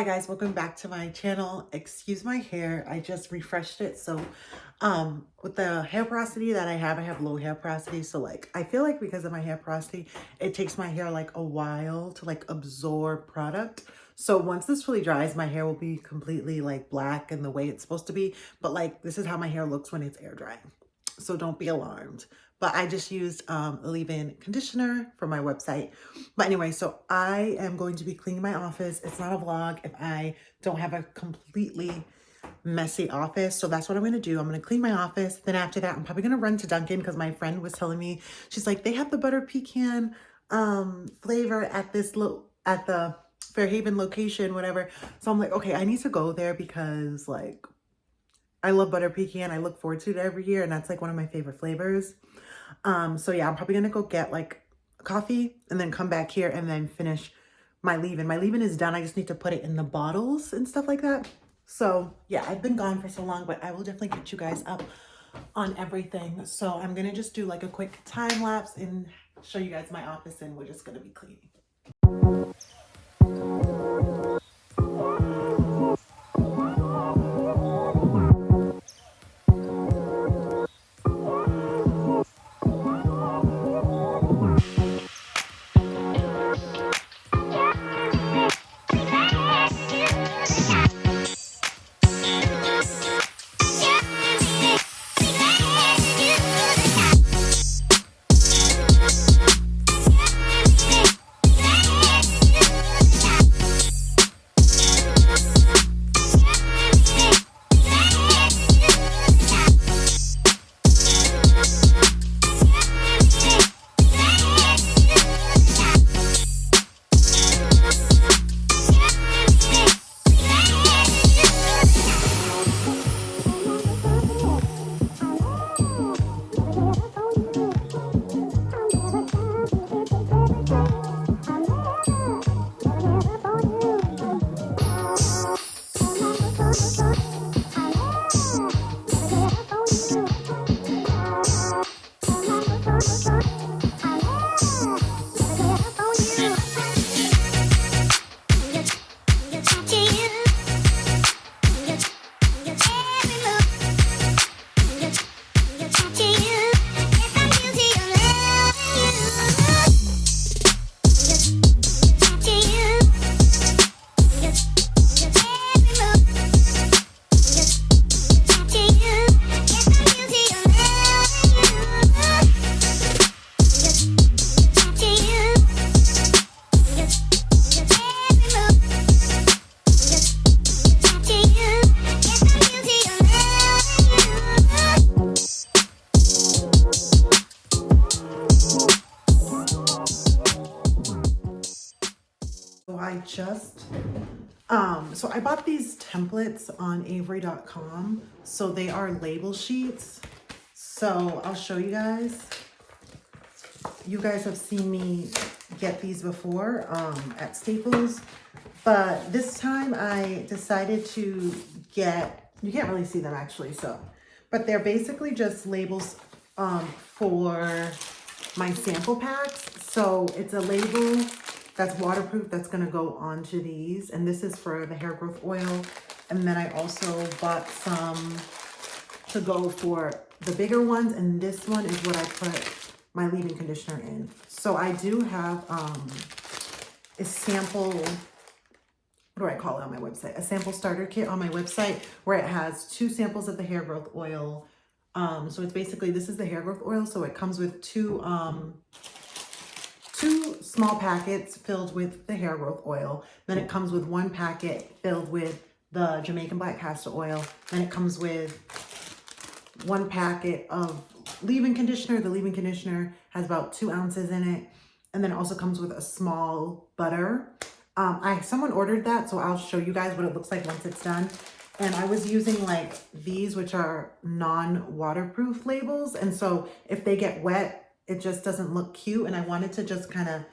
Hi guys, welcome back to my channel. Excuse my hair, I just refreshed it. So with the hair porosity that I have low hair porosity. So like I feel like because of my hair porosity, it takes my hair like a while to like absorb product. So once this fully dries, my hair will be completely like black and the way it's supposed to be. But like this is how my hair looks when it's air drying. So don't be alarmed. But I just used a leave-in conditioner from my website. But anyway, so I am going to be cleaning my office. It's not a vlog if I don't have a completely messy office. So that's what I'm going to do. I'm going to clean my office. Then after that, I'm probably going to run to Dunkin' because my friend was telling me, she's like, they have the butter pecan flavor at at the Fairhaven location, whatever. So I'm like, okay, I need to go there because like I love butter pecan. I look forward to it every year, and that's like one of my favorite flavors. So yeah, I'm probably gonna go get like coffee and then come back here and then finish my leave-in. My leave-in is done. I just need to put it in the bottles and stuff like that. So yeah, I've been gone for so long, but I will definitely get you guys up on everything. So I'm gonna just do like a quick time lapse and show you guys my office, and we're just gonna be cleaning. So I bought these templates on Avery.com. So they are label sheets. So I'll show you guys. You guys have seen me get these before at Staples. But this time I decided to get, you can't really see them actually, but they're basically just labels for my sample packs. So it's a label that's waterproof that's gonna go onto these. And this is for the hair growth oil. And then I also bought some to go for the bigger ones. And this one is what I put my leave-in conditioner in. So I do have a sample, what do I call it on my website? A sample starter kit on my website where it has 2 samples of the hair growth oil. So it's basically, this is the hair growth oil. So it comes with two small packets filled with the hair growth oil. Then it comes with 1 packet filled with the Jamaican black castor oil. Then it comes with 1 packet of leave-in conditioner. The leave-in conditioner has about 2 ounces in it. And then it also comes with a small butter. Someone ordered that, so I'll show you guys what it looks like once it's done. And I was using like these, which are non-waterproof labels. And so if they get wet, it just doesn't look cute. And I wanted to just kind of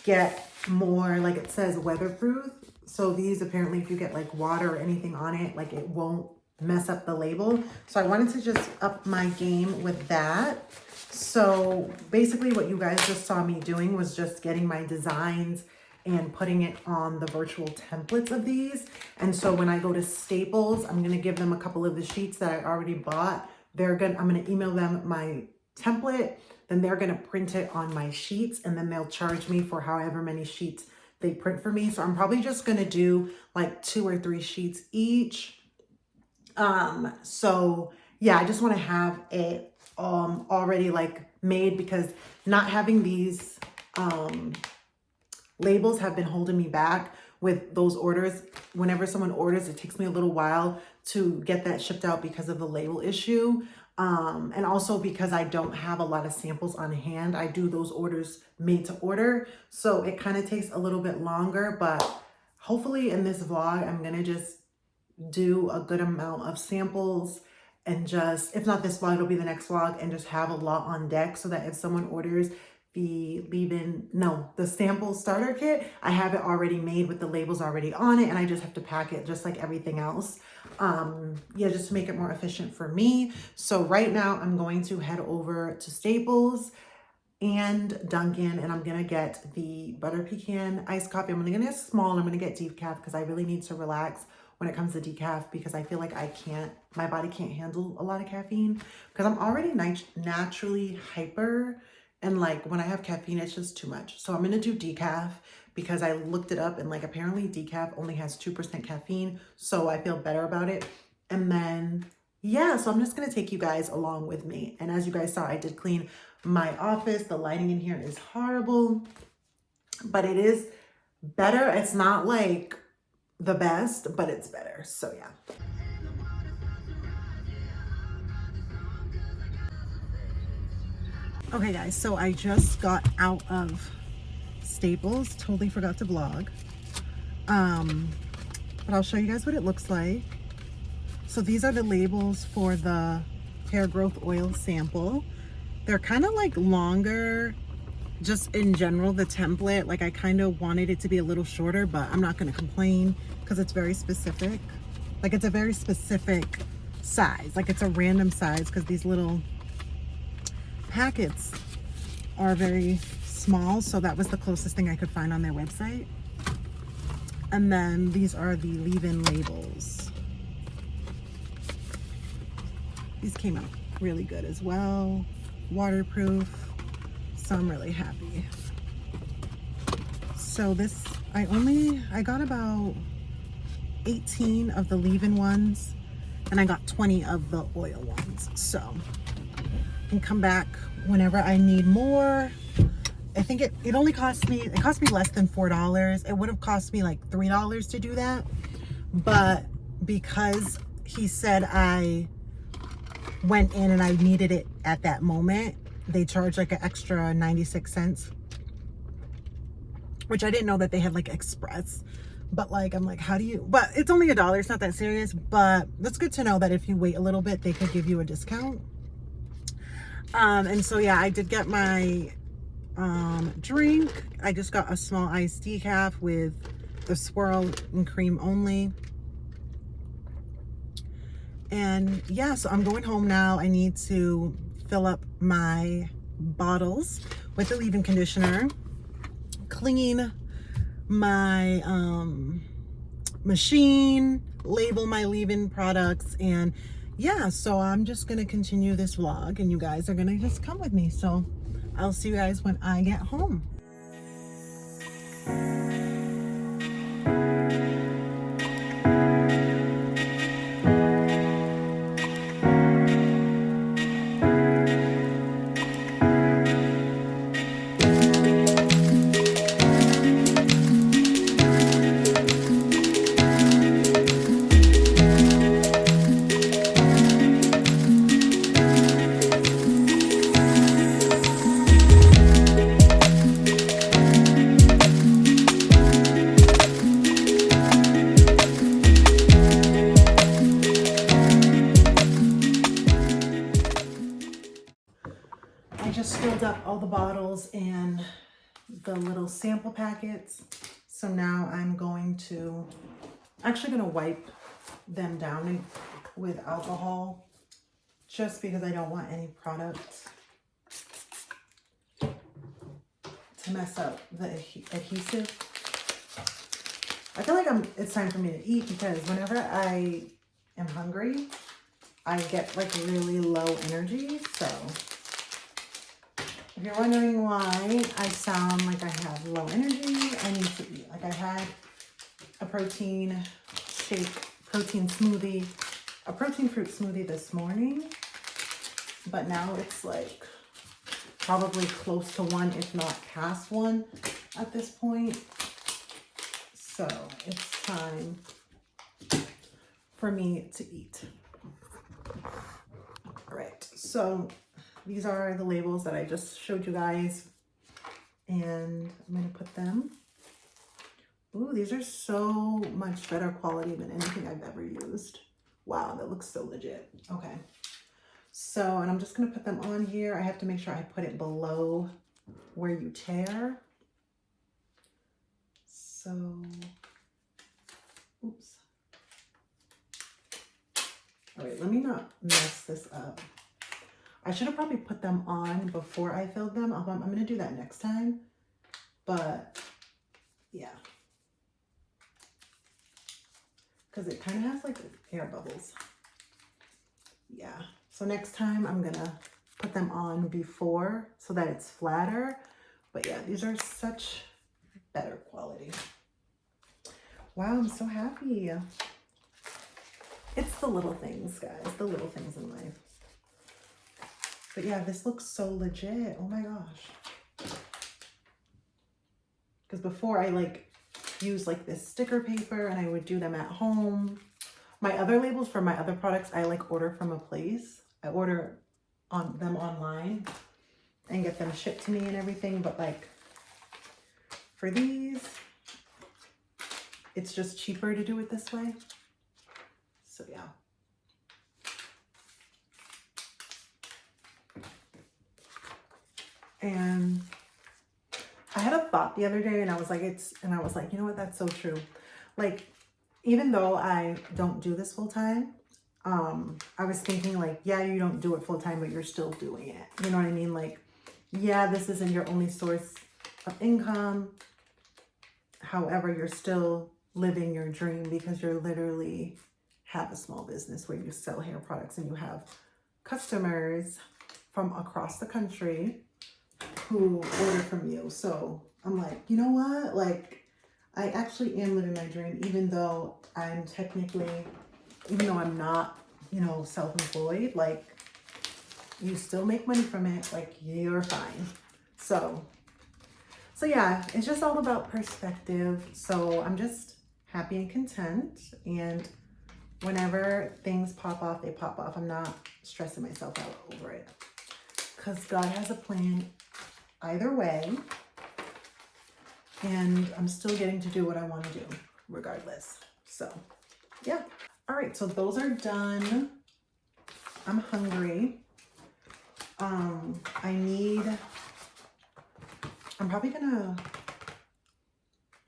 get more, like it says weatherproof. So these apparently, if you get like water or anything on it, like it won't mess up the label. So I wanted to just up my game with that. So basically what you guys just saw me doing was just getting my designs and putting it on the virtual templates of these. And so when I go to Staples, I'm gonna give them a couple of the sheets that I already bought. I'm gonna email them my template, then they're gonna print it on my sheets, and then they'll charge me for however many sheets they print for me. So I'm probably just gonna do like 2 or 3 sheets each. So yeah, I just want to have it already like made, because not having these labels have been holding me back with those orders. Whenever someone orders, it takes me a little while to get that shipped out because of the label issue. And also because I don't have a lot of samples on hand. I do those orders made to order, so it kind of takes a little bit longer, but hopefully in this vlog, I'm gonna just do a good amount of samples, and just, if not this vlog, it'll be the next vlog, and just have a lot on deck so that if someone orders the the sample starter kit, I have it already made with the labels already on it, and I just have to pack it just like everything else. Yeah, just to make it more efficient for me. So right now I'm going to head over to Staples and Dunkin', and I'm gonna get the butter pecan iced coffee. I'm gonna get small, and I'm gonna get decaf because I really need to relax when it comes to decaf, because I feel like my body can't handle a lot of caffeine, because I'm already naturally hyper, and like when I have caffeine, it's just too much. So I'm gonna do decaf because I looked it up, and like apparently decaf only has 2% caffeine, so I feel better about it. And then yeah, so I'm just gonna take you guys along with me. And as you guys saw, I did clean my office. The lighting in here is horrible, but it is better. It's not like the best, but it's better. So yeah. Okay guys, so I just got out of Staples. Totally forgot to vlog. But I'll show you guys what it looks like. So these are the labels for the hair growth oil sample. They're kind of like longer, just in general, the template. Like I kind of wanted it to be a little shorter, but I'm not going to complain because it's very specific. Like it's a very specific size. Like it's a random size because these little packets are very small. So that was the closest thing I could find on their website. And then these are the leave-in labels. These came out really good as well. Waterproof. So I'm really happy. So this, I got about 18 of the leave-in ones, and I got 20 of the oil ones. So I can come back whenever I need more. I think it only cost me less than $4. It would have cost me like $3 to do that. But because he said I went in and I needed it at that moment, they charged like an extra 96 cents, which I didn't know that they had like express. But like, I'm like, how do you, but it's only $1. It's not that serious, but that's good to know that if you wait a little bit, they could give you a discount. And so yeah, I did get my drink. I just got a small iced decaf with the swirl and cream only. And yeah, so I'm going home now. I need to fill up my bottles with the leave-in conditioner, clean my machine, label my leave-in products, and yeah, so I'm just gonna continue this vlog, and you guys are gonna just come with me. So I'll see you guys when I get home. I just filled up all the bottles and the little sample packets. So now I'm actually going to wipe them down with alcohol, just because I don't want any products to mess up the adhesive. I feel like it's time for me to eat because whenever I am hungry, I get like really low energy. So if you're wondering why I sound like I have low energy, I need to eat. Like I had a protein shake, protein smoothie, a protein fruit smoothie this morning, but now it's like probably close to 1, if not past 1 at this point. So it's time for me to eat. All right, so these are the labels that I just showed you guys, and I'm gonna put them. Ooh, these are so much better quality than anything I've ever used. Wow, that looks so legit. Okay, so, and I'm just gonna put them on here. I have to make sure I put it below where you tear. So, oops. All right, let me not mess this up. I should have probably put them on before I filled them. I'm gonna do that next time, but yeah. Because it kind of has like air bubbles. Yeah, so next time I'm gonna put them on before so that it's flatter. But yeah, these are such better quality. Wow, I'm so happy. It's the little things, guys, the little things in life. But yeah, this looks so legit. Oh my gosh. Because before I like use like this sticker paper and I would do them at home. My other labels for my other products, I like order from a place. I order on them online and get them shipped to me and everything. But like for these, it's just cheaper to do it this way. So yeah. And I had a thought the other day and I was like, you know what, that's so true. Like, even though I don't do this full time, I was thinking like, yeah, you don't do it full time, but you're still doing it. You know what I mean? Like, yeah, this isn't your only source of income. However, you're still living your dream because you're literally have a small business where you sell hair products and you have customers from across the country who order from you. So I'm like, you know what? Like, I actually am living my dream, even though I'm not, you know, self-employed. Like, you still make money from it. Like, you're fine. So yeah, it's just all about perspective. So I'm just happy and content. And whenever things pop off, they pop off. I'm not stressing myself out over it because God has a plan either way. And I'm still getting to do what I want to do regardless. So yeah. All right, so those are done. I'm hungry. I'm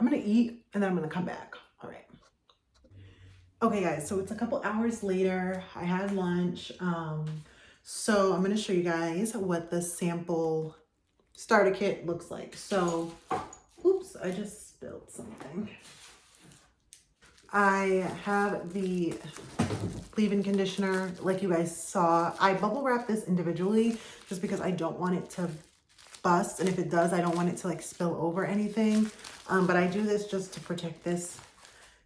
gonna eat and then I'm gonna come back. All right. Okay guys, so it's a couple hours later. I had lunch. So I'm gonna show you guys what the sample starter kit looks like. So, oops, I just spilled something. I have the leave-in conditioner, like you guys saw. I bubble wrap this individually just because I don't want it to bust, and if it does, I don't want it to like spill over anything. But I do this just to protect this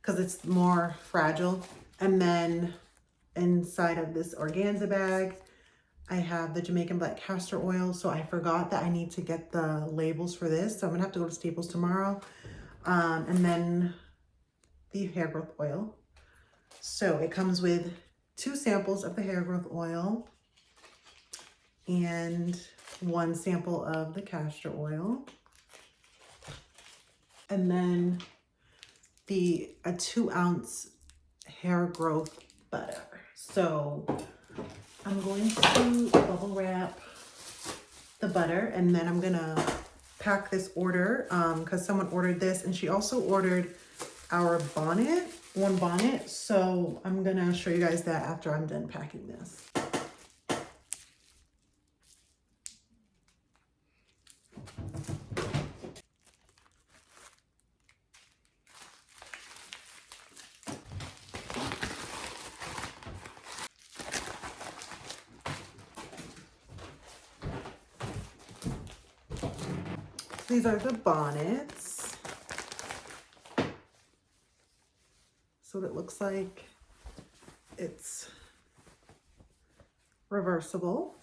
because it's more fragile. And then inside of this organza bag, I have the Jamaican black castor oil. So I forgot that I need to get the labels for this. So I'm gonna have to go to Staples tomorrow. And then the hair growth oil. So it comes with 2 samples of the hair growth oil and 1 sample of the castor oil. And then a 2-ounce hair growth butter. So I'm going to bubble wrap the butter and then I'm gonna pack this order because someone ordered this and she also ordered our bonnet, one bonnet. So I'm gonna show you guys that after I'm done packing this. These are the bonnets. So it looks like it's reversible.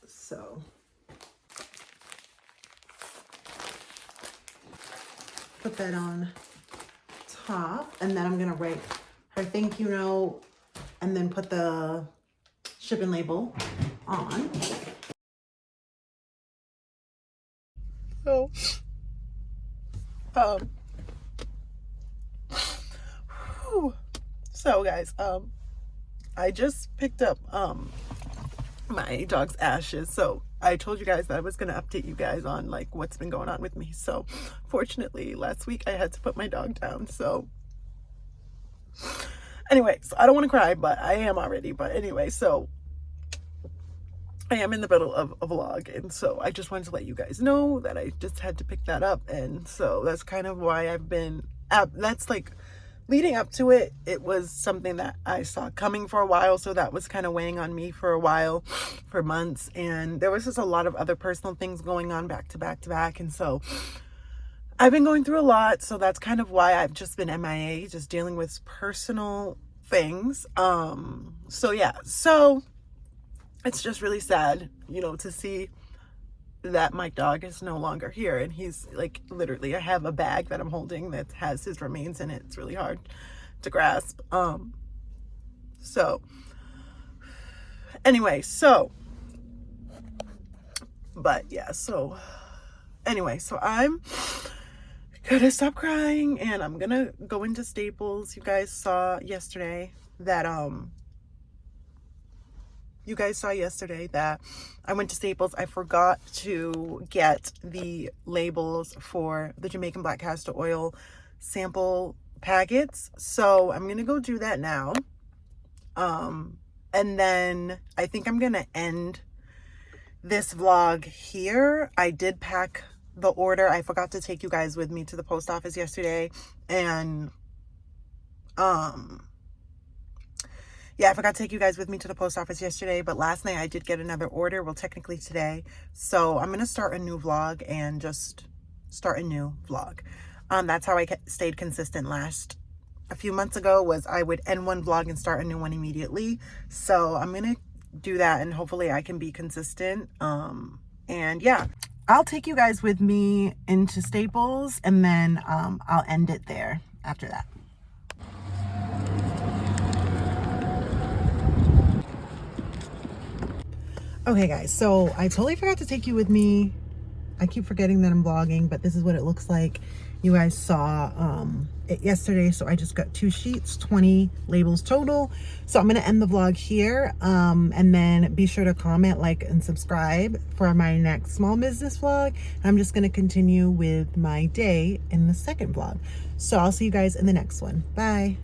So put that on top, and then I'm gonna write her thank you note and then put the shipping label on. So guys, I just picked up my dog's ashes. So I told you guys that I was going to update you guys on like what's been going on with me. So fortunately last week I had to put my dog down. So anyway, so I don't want to cry, but I am already. But anyway, so I am in the middle of a vlog, and so I just wanted to let you guys know that I just had to pick that up. And so that's kind of why I've been that's like leading up to it. It was something that I saw coming for a while, so that was kind of weighing on me for a while, for months. And there was just a lot of other personal things going on back to back to back, and so I've been going through a lot. So that's kind of why I've just been MIA, just dealing with personal things. So yeah, so it's just really sad, you know, to see that my dog is no longer here. And he's like, literally, I have a bag that I'm holding that has his remains in it. It's really hard to grasp. So anyway, so, but yeah, so anyway, so I'm gonna stop crying and I'm gonna go into Staples. You guys saw yesterday that, I went to Staples. I forgot to get the labels for the Jamaican Black Castor Oil sample packets. So I'm going to go do that now. And then I think I'm going to end this vlog here. I did pack the order. I forgot to take you guys with me to the post office yesterday. And, yeah, I forgot to take you guys with me to the post office yesterday, but last night I did get another order. Well, technically today. So I'm going to start a new vlog and just start a new vlog. That's how I stayed consistent a few months ago, was I would end one vlog and start a new one immediately. So I'm going to do that, and hopefully I can be consistent. And yeah, I'll take you guys with me into Staples, and then I'll end it there after that. Okay guys, so I totally forgot to take you with me. I keep forgetting that I'm vlogging, but this is what it looks like. You guys saw it yesterday, so I just got 2 sheets, 20 labels total. So I'm gonna end the vlog here, and then be sure to comment, like, and subscribe for my next small business vlog. I'm just gonna continue with my day in the second vlog. So I'll see you guys in the next one. Bye.